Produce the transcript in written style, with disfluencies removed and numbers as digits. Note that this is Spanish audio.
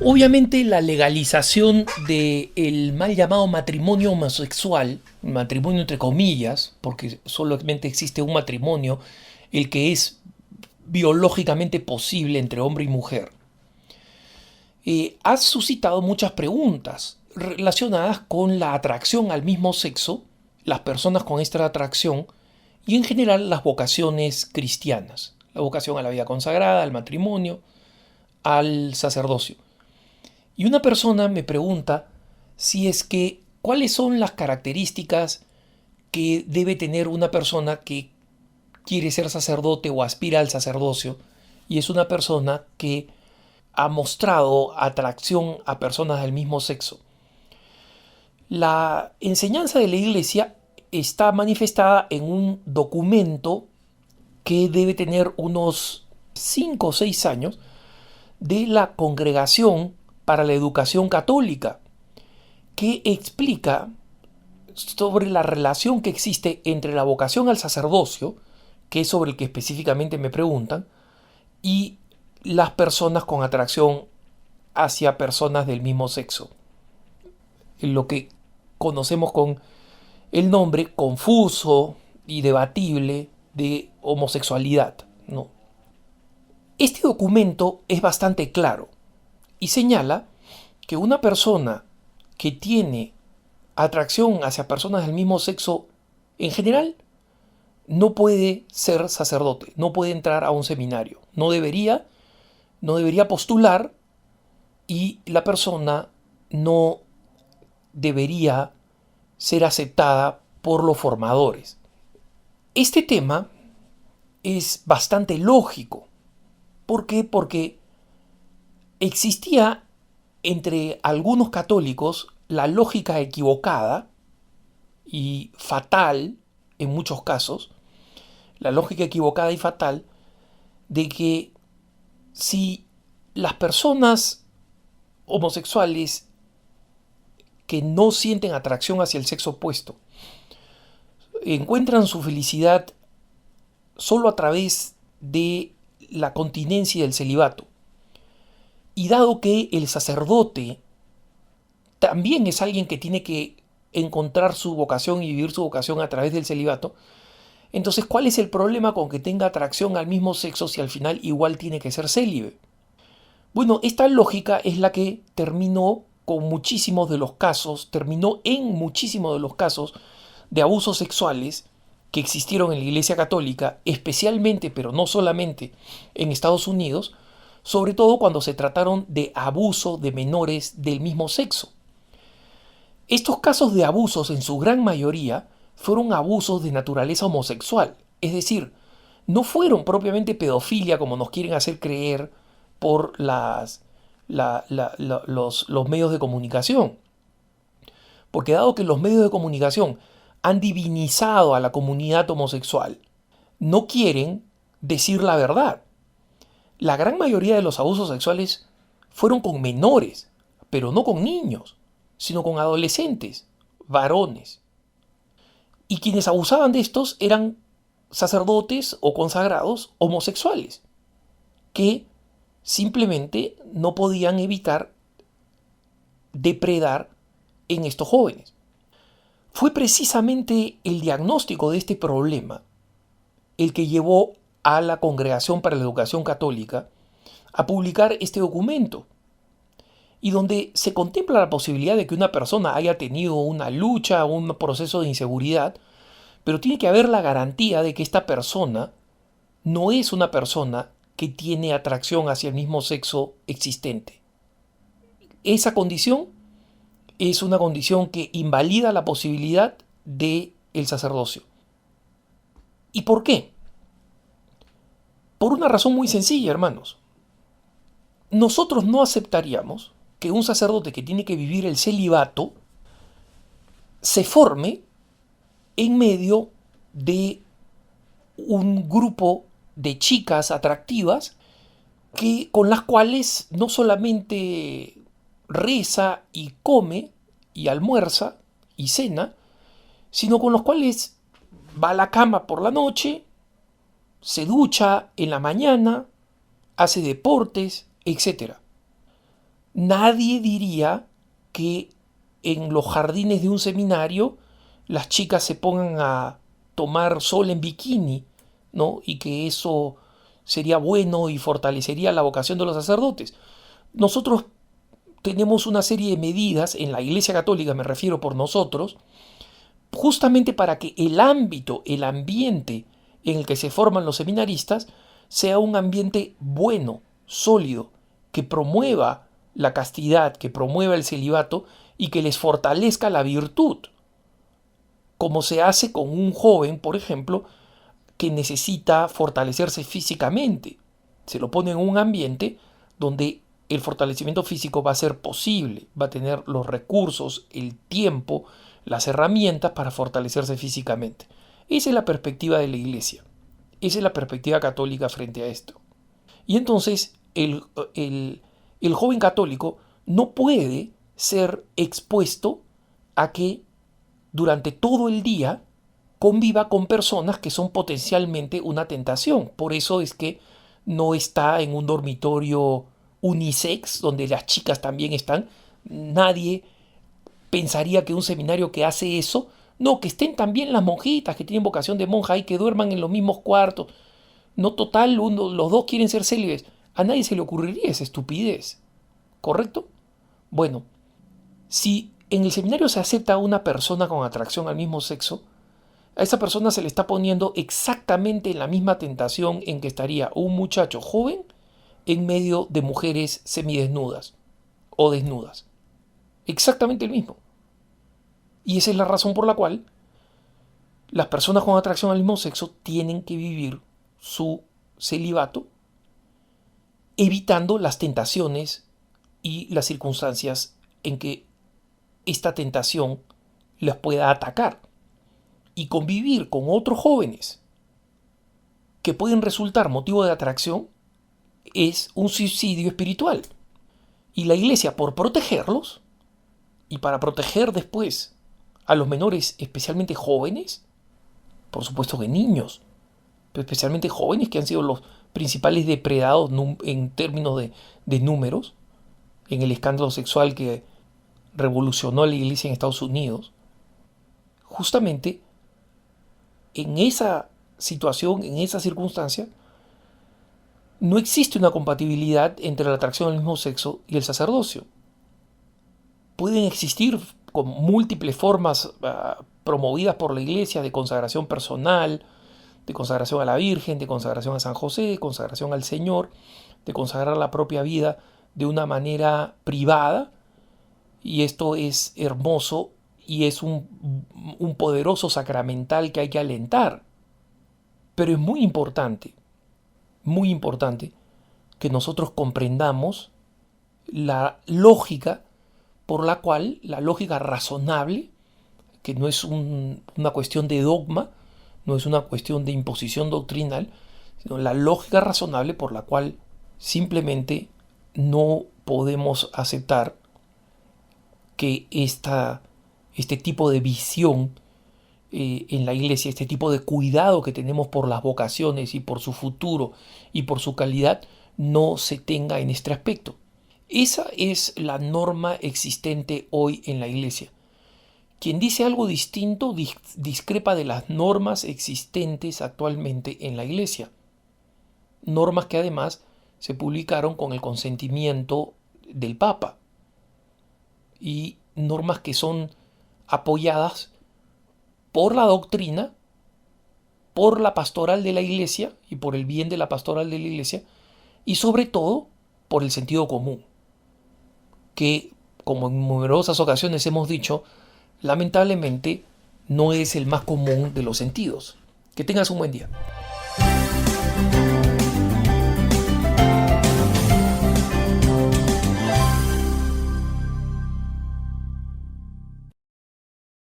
Obviamente la legalización del mal llamado matrimonio homosexual, matrimonio entre comillas, porque solamente existe un matrimonio, el que es biológicamente posible entre hombre y mujer, ha suscitado muchas preguntas relacionadas con la atracción al mismo sexo, las personas con esta atracción y en general las vocaciones cristianas, la vocación a la vida consagrada, al matrimonio, al sacerdocio. Y una persona me pregunta si es que cuáles son las características que debe tener una persona que quiere ser sacerdote o aspira al sacerdocio y es una persona que ha mostrado atracción a personas del mismo sexo. La enseñanza de la Iglesia está manifestada en un documento que debe tener unos 5 o 6 años de la Congregación para la Educación Católica, que explica sobre la relación que existe entre la vocación al sacerdocio, que es sobre el que específicamente me preguntan, y las personas con atracción hacia personas del mismo sexo. Lo que conocemos con el nombre confuso y debatible de homosexualidad, ¿no? Este documento es bastante claro y señala que una persona que tiene atracción hacia personas del mismo sexo en general no puede ser sacerdote, no puede entrar a un seminario, no debería postular y la persona no debería ser aceptada por los formadores. Este tema es bastante lógico. ¿Por qué? Porque existía entre algunos católicos la lógica equivocada y fatal, en muchos casos, la lógica equivocada y fatal de que si las personas homosexuales que no sienten atracción hacia el sexo opuesto encuentran su felicidad solo a través de la continencia y del celibato, y dado que el sacerdote también es alguien que tiene que encontrar su vocación y vivir su vocación a través del celibato, entonces ¿cuál es el problema con que tenga atracción al mismo sexo si al final igual tiene que ser célibe? Bueno, esta lógica es la que terminó en muchísimos de los casos de abusos sexuales que existieron en la Iglesia Católica, especialmente, pero no solamente, en Estados Unidos, sobre todo cuando se trataron de abuso de menores del mismo sexo. Estos casos de abusos, en su gran mayoría, fueron abusos de naturaleza homosexual, es decir, no fueron propiamente pedofilia como nos quieren hacer creer por los medios de comunicación. Porque dado que los medios de comunicación han divinizado a la comunidad homosexual, no quieren decir la verdad. La gran mayoría de los abusos sexuales fueron con menores, pero no con niños, sino con adolescentes, varones. Y quienes abusaban de estos eran sacerdotes o consagrados homosexuales, que simplemente no podían evitar depredar en estos jóvenes. Fue precisamente el diagnóstico de este problema el que llevó a la Congregación para la Educación Católica a publicar este documento, y donde se contempla la posibilidad de que una persona haya tenido una lucha, un proceso de inseguridad, pero tiene que haber la garantía de que esta persona no es una persona que tiene atracción hacia el mismo sexo existente. Esa condición es una condición que invalida la posibilidad de el sacerdocio. ¿Y por qué? Por una razón muy sencilla, hermanos. Nosotros no aceptaríamos que un sacerdote que tiene que vivir el celibato se forme en medio de un grupo de chicas atractivas con las cuales no solamente reza y come y almuerza y cena, sino con los cuales va a la cama por la noche, se ducha en la mañana, hace deportes, etc. Nadie diría que en los jardines de un seminario las chicas se pongan a tomar sol en bikini, ¿no? Y que eso sería bueno y fortalecería la vocación de los sacerdotes. Nosotros tenemos una serie de medidas, en la Iglesia Católica me refiero por nosotros, justamente para que el ámbito, el ambiente en el que se forman los seminaristas sea un ambiente bueno, sólido, que promueva la castidad, que promueva el celibato y que les fortalezca la virtud, como se hace con un joven, por ejemplo, que necesita fortalecerse físicamente. Se lo pone en un ambiente donde el fortalecimiento físico va a ser posible, va a tener los recursos, el tiempo, las herramientas para fortalecerse físicamente. Esa es la perspectiva de la Iglesia. Esa es la perspectiva católica frente a esto. Y entonces el joven católico no puede ser expuesto a que durante todo el día conviva con personas que son potencialmente una tentación. Por eso es que no está en un dormitorio unisex donde las chicas también están. Nadie pensaría que un seminario que hace eso, no, que estén también las monjitas que tienen vocación de monja y que duerman en los mismos cuartos. No, total, los dos quieren ser célibes. A nadie se le ocurriría esa estupidez. ¿Correcto? Bueno, si en el seminario se acepta a una persona con atracción al mismo sexo, a esa persona se le está poniendo exactamente la misma tentación en que estaría un muchacho joven en medio de mujeres semidesnudas o desnudas. Exactamente el mismo. Y esa es la razón por la cual las personas con atracción al mismo sexo tienen que vivir su celibato evitando las tentaciones y las circunstancias en que esta tentación les pueda atacar. Y convivir con otros jóvenes que pueden resultar motivo de atracción es un suicidio espiritual. Y la Iglesia, por protegerlos, y para proteger después a los menores, especialmente jóvenes, por supuesto que niños, pero especialmente jóvenes que han sido los principales depredados en términos de números, en el escándalo sexual que revolucionó a la Iglesia en Estados Unidos, justamente en esa situación, en esa circunstancia, no existe una compatibilidad entre la atracción al mismo sexo y el sacerdocio. Pueden existir con múltiples formas promovidas por la Iglesia de consagración personal, de consagración a la Virgen, de consagración a San José, de consagración al Señor, de consagrar la propia vida de una manera privada, y esto es hermoso y es un poderoso sacramental que hay que alentar. Pero es muy importante que nosotros comprendamos la lógica por la cual, la lógica razonable, que no es una cuestión de dogma, no es una cuestión de imposición doctrinal, sino la lógica razonable por la cual simplemente no podemos aceptar que este tipo de visión en la Iglesia, este tipo de cuidado que tenemos por las vocaciones y por su futuro y por su calidad, no se tenga en este aspecto. Esa es la norma existente hoy en la Iglesia. Quien dice algo distinto discrepa de las normas existentes actualmente en la Iglesia. Normas que además se publicaron con el consentimiento del Papa. Y normas que son apoyadas por la doctrina, por la pastoral de la Iglesia y por el bien de la pastoral de la Iglesia, y sobre todo por el sentido común, que, como en numerosas ocasiones hemos dicho, lamentablemente no es el más común de los sentidos. Que tengas un buen día.